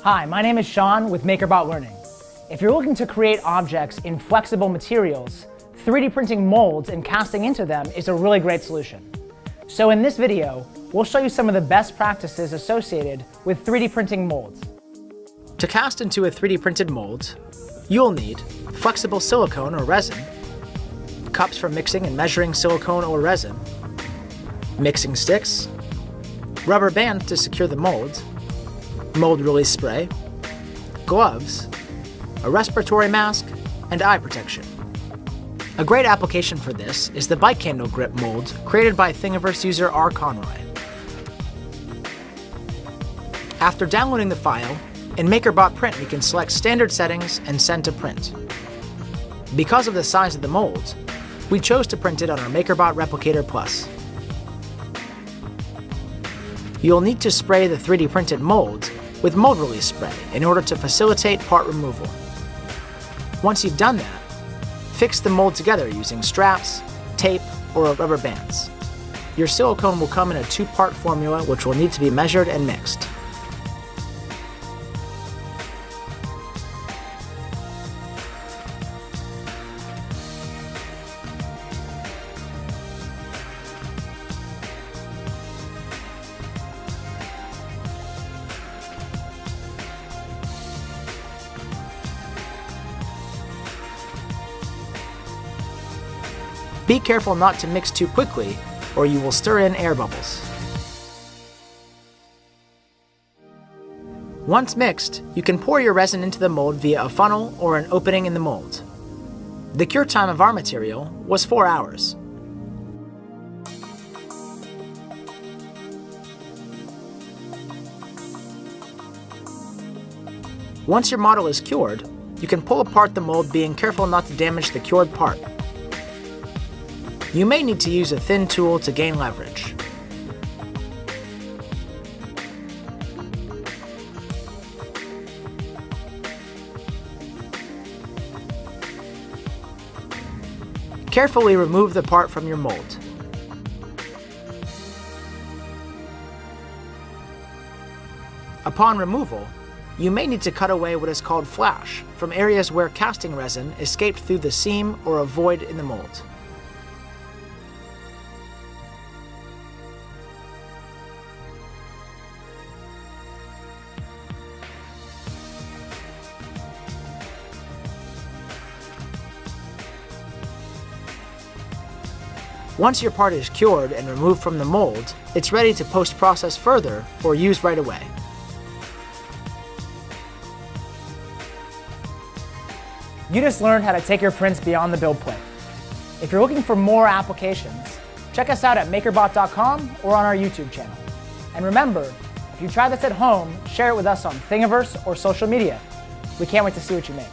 Hi, my name is Sean with MakerBot Learning. If you're looking to create objects in flexible materials, 3D printing molds and casting into them is a really great solution. So in this video, we'll show you some of the best practices associated with 3D printing molds. To cast into a 3D printed mold, you'll need flexible silicone or resin, cups for mixing and measuring silicone or resin, mixing sticks, rubber band to secure the mold, mold release spray, gloves, a respiratory mask, and eye protection. A great application for this is the bike handle grip mold created by Thingiverse user R. Conroy. After downloading the file, in MakerBot Print we can select standard settings and send to print. Because of the size of the mold, we chose to print it on our MakerBot Replicator Plus. You'll need to spray the 3D printed mold with mold release spray in order to facilitate part removal. Once you've done that, fix the mold together using straps, tape, or rubber bands. Your silicone will come in a 2-part formula which will need to be measured and mixed. Be careful not to mix too quickly, or you will stir in air bubbles. Once mixed, you can pour your resin into the mold via a funnel or an opening in the mold. The cure time of our material was 4 hours. Once your model is cured, you can pull apart the mold, being careful not to damage the cured part. You may need to use a thin tool to gain leverage. Carefully remove the part from your mold. Upon removal, you may need to cut away what is called flash from areas where casting resin escaped through the seam or a void in the mold. Once your part is cured and removed from the mold, it's ready to post-process further or use right away. You just learned how to take your prints beyond the build plate. If you're looking for more applications, check us out at makerbot.com or on our YouTube channel. And remember, if you try this at home, share it with us on Thingiverse or social media. We can't wait to see what you make.